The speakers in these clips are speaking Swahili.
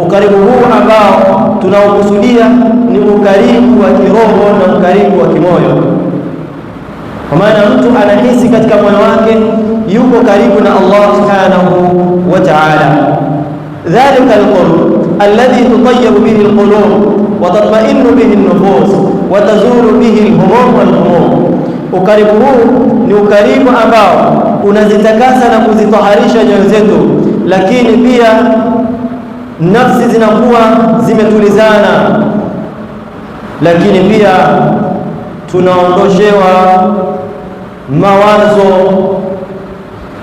Ukaribu huu ambao tunaokusudia ni ukaribu wa kiroho na ukaribu wa kimoyo, kwa maana mtu anahisi katika moyo wake yuko karibu na Allah subhanahu wa ta'ala. Dhalika alqurb alladhi tutayyabu bihi alqulub wa tatma'innu bihi an-nufus wa tazulu bihi al-humum wal-humum. Ukaribu huu ni ukaribu ambao unazitakasa na kuzitaharisha nyoyo zetu, lakini pia nafsi zinakuwa zimetulizana, lakini pia tunaondoshewa mawazo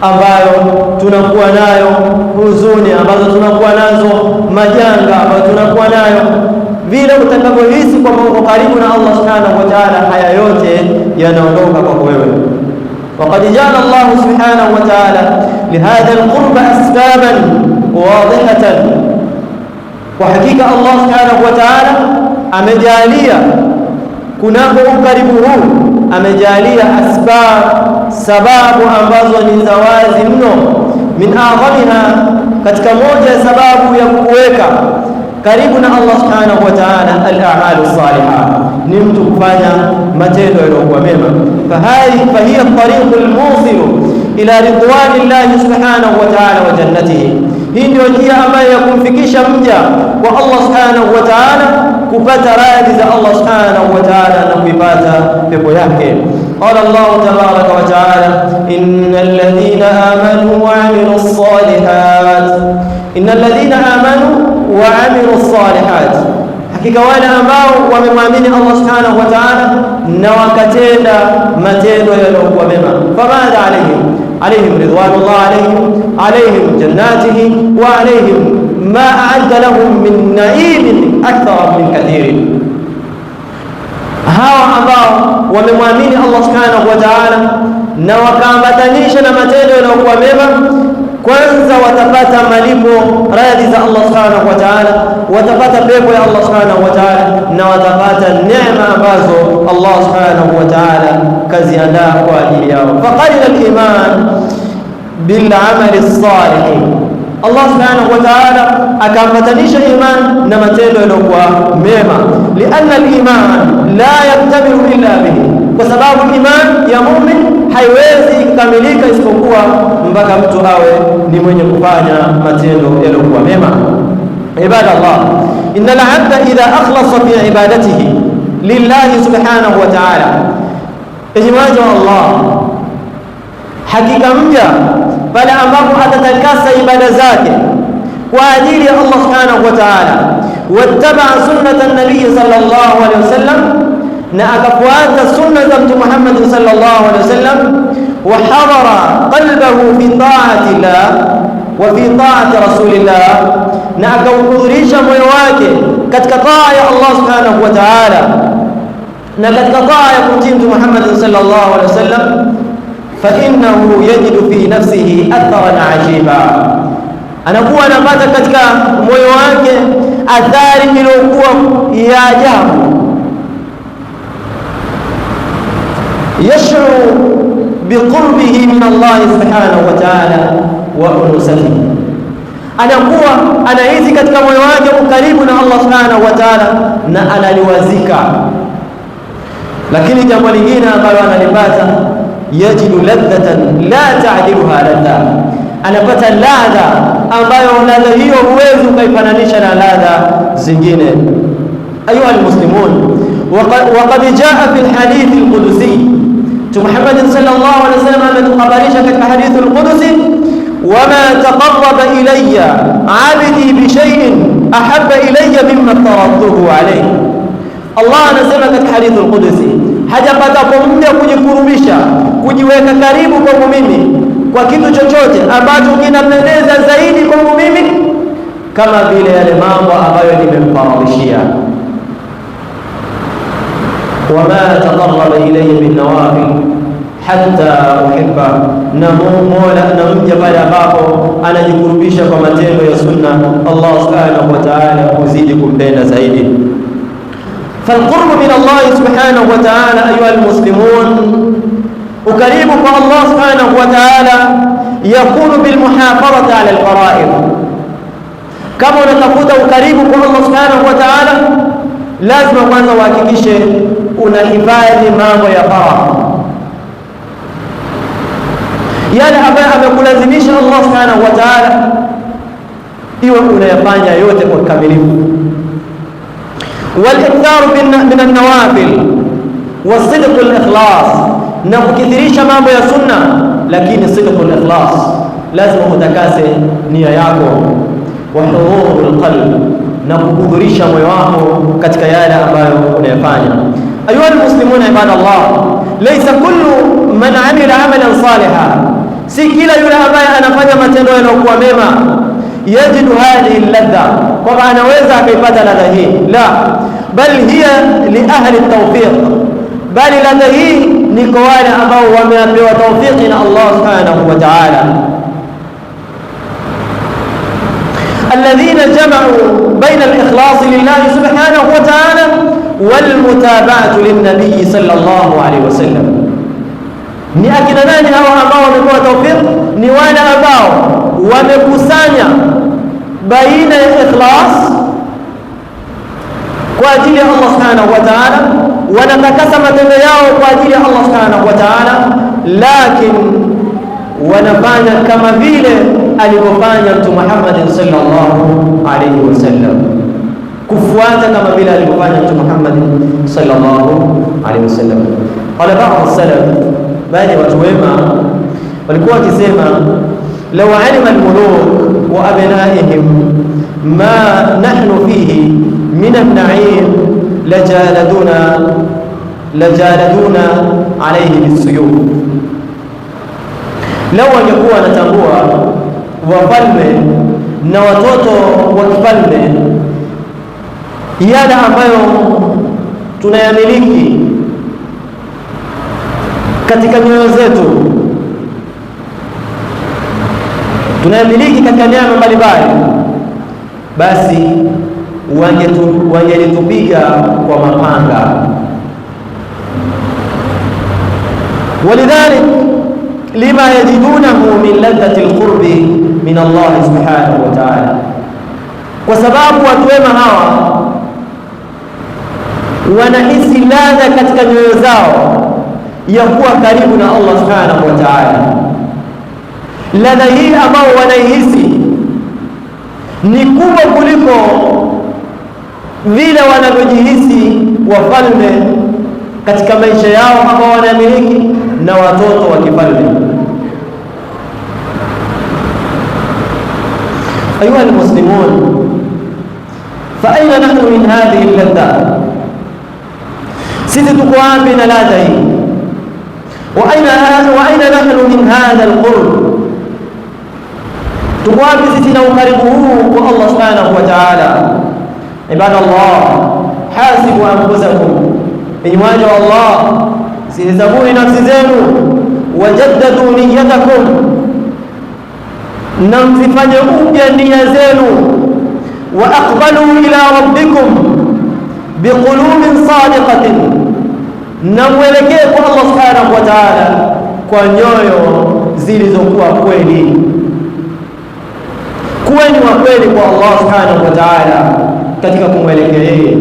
ambayo tunakuwa nayo, huzuni ambazo tunakuwa nazo, majanga ambayo tunakuwa nayo. Vile utakavyohisi kwamba uko karibu na Allah subhanahu wa ta'ala, haya yote yanaondoka kwako wewe. Waqad ja'ala Allah subhanahu wa ta'ala lihadha alqurb asbaban wadihatan, kwa hakika Allah subhanahu wa ta'ala amejalia kunako ukaribu huu, amejalia asbab, sababu ambazo ni za wazi mno. Min a'zamiha, katika moja ya sababu ya kuweka karibu na Allah subhanahu wa ta'ala, al-a'malu salihah, ni mtu kufanya matendo yaliyokuwa mema. Fahiya tariqu al-musilu ila ridwanillahi subhanahu wa ta'ala wa jannatihi. Hii ndio njia ambayo ya kumfikisha mja kwa Allah subhanahu wa ta'ala, kupata radhi za Allah subhanahu wa ta'ala na kuipata pepo yake. Qala Allah tabaraka wa ta'ala, innal ladhina amanu wa 'amilus salihat, innal ladhina amanu wa 'amilus salihat, hakika wale ambao wamemwamini Allah subhanahu wa ta'ala na wakatenda matendo yaliyokuwa mema. Famadha alayhim ridwanullah alayhim jannatihi wa alayhim ma a'adda lahum min na'imin akthar min kathirin. Hawa ambao wamemwamini Allah subhanahu wa ta'ala na wakaambatanisha na matendo yaliyokuwa mema, kwanza watapata malipo, radhi za Allah subhanahu wa ta'ala, watapata pepo ya Allah subhanahu wa ta'ala, na watapata neema ambazo Allah subhanahu wa ta'ala kaziandaa kwa ajili yao. Faqarina al-iman bil amali salih, Allah subhanahu wa ta'ala akaambatanisha iman na matendo yaliyokuwa mema. Lianna al-iman la yaktamilu illa bihi, kwa sababu iman ya mu'min haiwezi kukamilika isipokuwa mpaka mtu awe ni mwenye kufanya matendo yaliyokuwa mema. Ibadallah, innal 'abda idha akhlasa fi ibadatihi lillahi subhanahu wa ta'ala, ijma'a Allah, hakika mja pale ambapo atatakasa ibada zake kwa ajili ya Allah subhanahu wa ta'ala, wattaba sunnata an-nabiy sallallahu alayhi wasallam, na akafuata sunna za Mtume Muhammad sallallahu alaihi wasallam, wa hadara qalbahu fi ta'ati Allah wa fi ta'ati rasulillah, na akauhudhurisha moyo wake katika taa ya Allah subhanahu wa ta'ala na katika taa ya kumtii Mtume Muhammad sallallahu alaihi wasallam, fa innahu yajidu fi nafsihi atharan ajiba, anakuwa anapata katika moyo wake athari iliyokuwa ya ajabu. Yash'uru biqurbihi min Allah subhanahu wa ta'ala wa unusatihi, anakuwa anahisi katika moyo wake ukaribu na Allah subhanahu wa ta'ala na analiwazika. Lakini jambo lingine ambalo analipata, yajidu ladhatan la ta'diluha ladha, anapata ladha ambayo ladha hiyo huwezi ukaifananisha na ladha zingine. Ayuha almuslimun, waqad jaa fi alhadith alqudsi, Muhammad sallallahu alaihi wasallam ametuhabarisha katika hadith alqudsi, wama taqarraba ilayya 'abdi bi shay'in ahabba ilayya mimma taradtuhu alayhi. Allah anasema katika hadith alqudsi, hajapata kwa muda kujikurubisha, kujiweka karibu kwangu mimi kwa kitu chochote ambacho kinapendeza zaidi kwangu mimi kama vile yale mambo ambayo nimemfaradhishia. Wama taqarraba ilayya bin nawafil hatta uhibba, na Mola na mja pale ambapo anajikurubisha kwa matendo ya sunna, Allah subhanahu wa ta'ala huzidi kumpenda zaidi. Falqurbu min Allah subhanahu wa ta'ala, ayuha almuslimun, ukaribu kwa Allah subhanahu wa ta'ala yakunu bilmuhafadhati ala alfara'id, kama unatafuta ukaribu kwa Allah subhanahu wa ta'ala, lazima kwanza uhakikishe unahifadhi mambo ya faragha, yale ambayo amekulazimisha Allah subhanahu wa ta'ala, iwe unayafanya yote kwa kamilifu. Wal-iktharu min an-nawafil wa-sidq al-ikhlas, na kukithirisha mambo ya sunna, lakini sidq al-ikhlas, lazima utakase nia yako, wa hudhur al-qalb, na kuhudhurisha moyo wako katika yale ambayo unayafanya. Ayuha al-muslimuna ibadallah, laysa kullu man amila amalan salihan, si kila yule ambaye anafanya matendo yanayokuwa mema yajidu hadhihi ladha, kwamba anaweza akaipata ladha hii. La, bal hiya li ahli at-tawfiq, bali ladha hii ni kwa wale ambao wamepewa tawfiki na Allah subhanahu wa ta'ala, alladhina jama'u baina al-ikhlas lillahi subhanahu wa ta'ala wal mutaba'atu lin-nabiy sallallahu alayhi wasallam. Ni akina nani hao ambao wamepewa tawfiki? Ni wale ambao wamekusanya baina ya ikhlas kwa ajili ya Allah subhanahu wa ta'ala, wanatakasa matendo yao kwa ajili ya Allah subhanahu wa ta'ala, lakini wanafanya kama vile alivyofanya Mtume Muhammad sallallahu alayhi wasallam, kufuata kama vile alivyofanya Mtume Muhammad sallallahu alayhi wasallam. Qala ba'd as-salaf, baadhi ya watu wema walikuwa wakisema, law alima al-muluk wa abnaihim ma nahnu fihi min an-na'im lajaladuna alayhi bis-suyuf. Lau wangekuwa wanatambua wafalme na watoto wa kifalme yale ambayo tunayamiliki katika nyoyo zetu, tunayamiliki katika neema mbalimbali, basi wangelitupiga kwa mapanga. Walidhalik lima yajidunahu min ladhati alqurbi min Allah subhanahu wa ta'ala, kwa sababu watu wema hawa wanahisi ladha katika nyoyo zao ya kuwa karibu na Allah subhanahu wa ta'ala. Ladha hii ambao wanaihisi ni kubwa kuliko vile wanavyojihisi wafalme katika maisha yao ambao wanamiliki na watoto wa kifalme. Ayuha almuslimun, fa aina nahnu min hadhihi alladha, sisi tuko wapi na ladha hii? Wa aina nahnu min hadha alqurb, tuko wapi sisi na ukaribu huu kwa Allah subhanahu wa ta'ala? Ibadallah, hasibu anfusakum, enyi waja wa Allah, zihesabuni nafsi zenu, wajaddadu niyatakum, na mzifanye upya nia zenu, wa aqbalu ila rabbikum biqulubin sadiqatin, na mwelekee kwa Allah subhanahu wa ta'ala kwa nyoyo zilizokuwa kweli. Kuweni wa kweli kwa Allah subhanahu wa ta'ala katika kumwelekea yeye.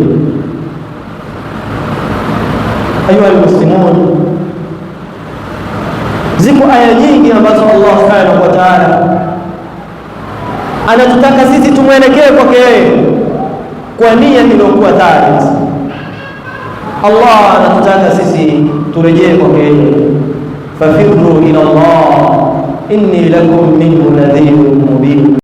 Ayuha almuslimun, ziko aya nyingi ambazo Allah subhanahu wa ta'ala anatutaka sisi tumwelekee kwake yeye kwa nia iliyokuwa thabiti. Allah anatutaka sisi turejee kwake yeye, fafirru ila Allah inni lakum minhu nadhirun mubin.